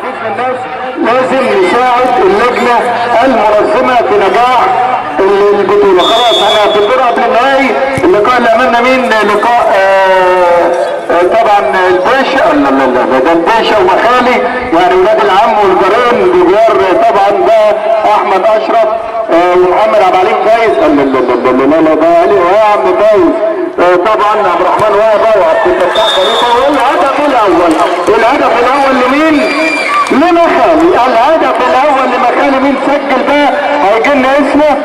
باذن الناس لازم نساعد اللجنه المنظمه في نجاح البطوله. خلاص انا في الدور قبل النهائي اللقاء اللي امامنا مين؟ لقاء طبعا الباشا، لا ده الباشا ومخالي يعني ولاد العم والجيران بجوار طبعا ده احمد اشرف ومحمد عبد العليم فايز. لا ده علي يا عم فايز طبعا عبد الرحمن وهبه وعبد الفتاح خليفه. والهدف الاول، الهدف الاول لمين؟ لمخالي. الهدف الاول لمخالي. مين سجل ده؟ هيجي لنا اسمه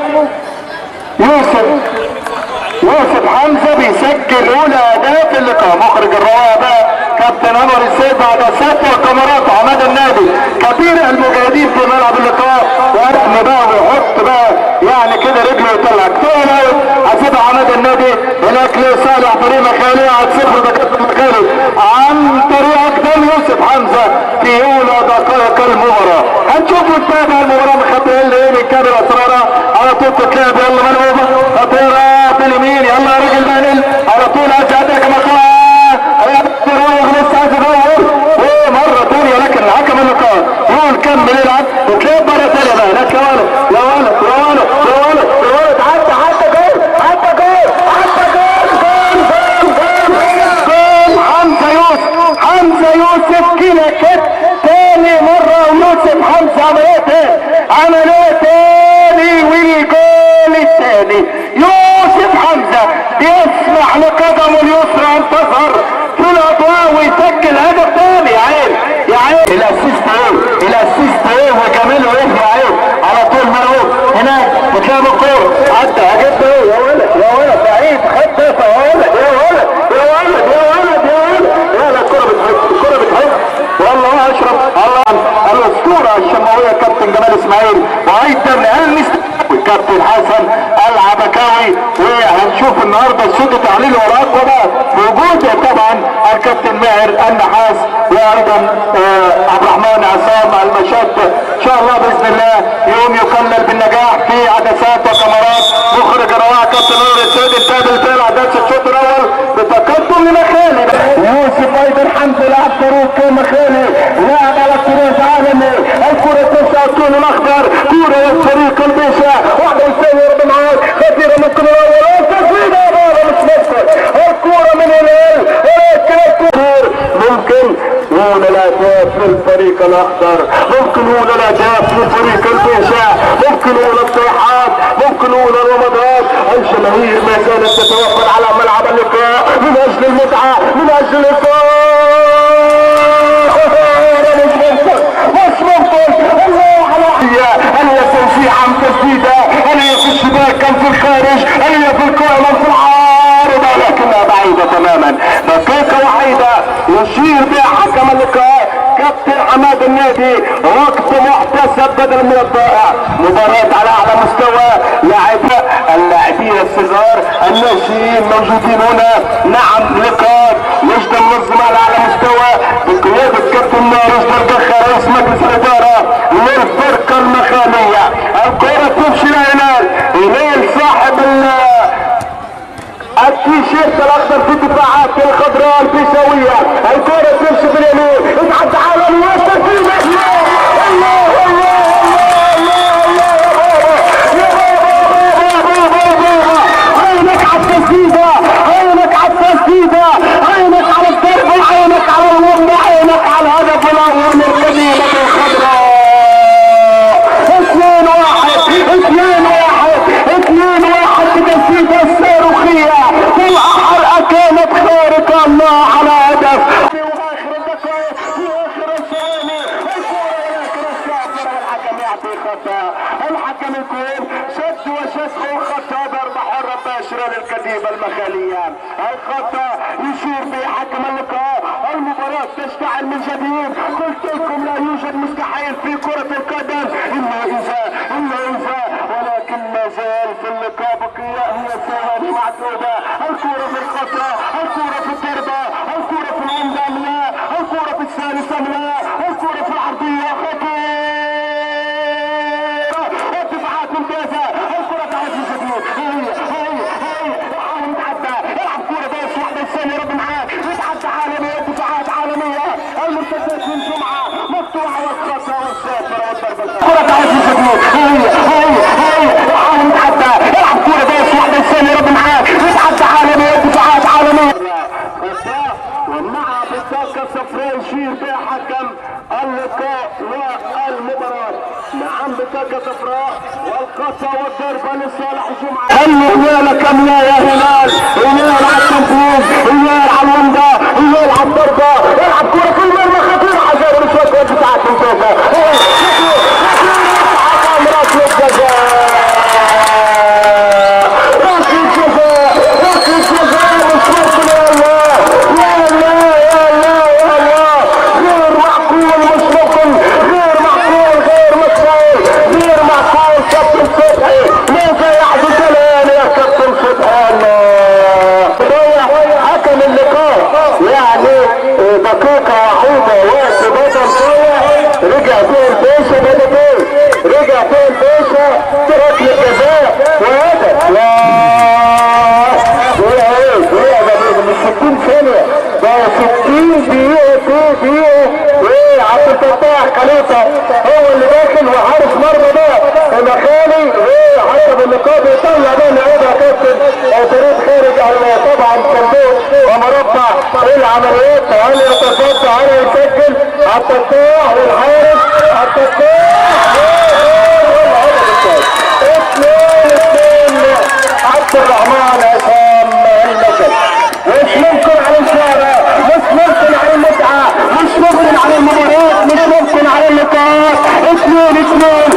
يوسف حمزه بيسجل اولى اهداف اللقاء. مخرج الروايه بقى كابتن انور السيد بعد سطوه كاميرات عماد النادي كبير المجاهدين في ملعب اللقاء. وارقم بقى ويحط بقى يعني كده رجله يطلع كتير. هسيبها عماد النادي هناك لصالح فريق مخالي. هتصفر ده كابتن مخالي عن طريق اقدام يوسف حمزه في اولى دقائق المباراه. هنشوف نتابع المباراه مخبئين ايه من كاميرا اسرارها على طول تتلعب. يلا ملعوبه خطيره في اليمين. يلا يا راجل مانل على طول هتعدي كما لسه عايز يدور ومره ثانيه لكن الحكم اللقاء يقول كمل يلعب وتلاقي مره ثانيه بقى هناك. يا ولد يا ولد يا ولد يا ولد يا ولد حتى جول حمزه يوسف كده كده ثاني مره. ويوسف حمزه عمليه ثاني والجول الثاني. يوسف حمزه بيسمح لقدمه اليسرى ان تظهر في الاضواء ويسجل هدف ثاني. يا عين يا عين الاسيست ايه وجماله ايه يا عين. على طول مرعوب هناك بتلاقي الكوره عدى هجيب ايه يا ولد يا ولد بعيد خد دفع يا ولد يا ولد يا ولد يا ولد يا ولد. لا الكوره بتحب والله اشرف الله الاسطوره الشماويه كابتن جمال اسماعيل وايضا كابتن حسن العبكاوي. وهنشوف النهارده صوت تحليل وراء بقى وجود طبعا الكابتن ماهر النحاس وايضا عبد الرحمن عصام المشاد. ان شاء الله باذن الله يوم يكمل بالنجاح في عدسات وكاميرات. مخرج الروايه كابتن نور السيد انتهى بالفعل عدسه الشوط الاول بتقدم لمخالي. يوسف ايضا حمزه لعب فاروق مخالي لعب على الطريق عالمي. الكره تسعى الطول الاخضر كوره للفريق الباشا واحده والثانيه رب معاك خطيره ممكن الاول تسديده مش مصر. الكوره من الهلال ولكن الكوره ممكن نقول الاهداف للفريق الاخضر، ممكن نقول الاهداف للفريق الباشا، ممكن نقول الصيحات، ممكن نقول الرمضات. الجماهير ما زالت تتوفر على ملعب اللقاء من اجل المتعه من اجل اللقاء. مش ممكن الله على هل هي تنسيق عن تسديده، هل هي في الشباك كم في الخارج، هل هي في الكوره في العارضه لكنها بعيده تماما. دقيقه وحيده يشير بها حكم اللقاء كابتن عماد النادي. وقت محتسب بدل من الضائع. مباراة على اعلى مستوى. اللاعبين الصغار الناشئين موجودين هنا. نعم لقاء يجدى منظم على اعلى مستوى بقيادة كابتن رشد البخار رئيس مجلس الادارة للفرقة المخالية. الكرة تمشي لهلال. هلال صاحب التيشيرت الاخضر في الدفاعات الخضراء البيساوية. الكرة تمشي باليمين اتعدى على الوسط. عينك على التسديدة، عينك على الضرب، عينك على الوضع، عينك على الهدف الاول للكتيبة الخضراء. 2-1 بتسديدة الصاروخية والحرقة كانت خارقة. الله على هدف في اخر الدقائق في اخر الثواني. الكورة ولكن الشاطر الحكم يعطي خطأ. الحكم يقول شد وشسخ وخطأ ضربة حرة مباشرة للكتيبة المخالية. الخطأ يشير به حكم اللقاء. المباراة تشتعل من جديد. قلت لكم لا يوجد مستحيل في كرة القدم إلا إذا ولكن ما زال في اللقاء بقية هي ثواني معدودة. الكرة في الخطرة، الكرة في الضربة، الكرة في العمدة لا، الكرة في الثالثة لا، الكرة في العرضية خطيرة. الدفاعات ممتازة. الكرة تعرف من جديد. هي حاول يتعدى يلعب كرة بس واحدة الثانية رب معاه يتعدى عالمية. دفاعات عالمية. المرتدات من جمعة مفتوحة حاول يتحدى، العب كوره بس واحده ثانيه رد معاك، يتحدى عالميه دفاعات عالميه ومع بطاقه صفراء يشير بها حكم اللقاء والمباراه. نعم بطاقه صفراء والقطع والضربه لصالح هجوم. هلال كم لا يا هلال، هلال على التنفيذ، هلال على الومضه، هلال على الضربه، العب كوره كل مره خطيره عشان الشوط بتاعت المنتخب. رجع فين باشا ترك الجزاء وهدف. مش 60 ثانية ده 60 دقيقة. ايه عبد الفتاح خليفة هو اللي داخل وحارس مرمى ده مخالي. ايه حسب اللقاء بيطلع ده لعيبة كابتن فريق خارج طبعا صندوق ومربع العمليات. هل يتصدى هل يسجل الفتاح والحارس الفتاح 2-2 عبد الرحمن عصام النجم. مش ممكن على الشارع، مش ممكن على المتعة، مش ممكن على المباريات، مش ممكن على اللقاءات. 2-2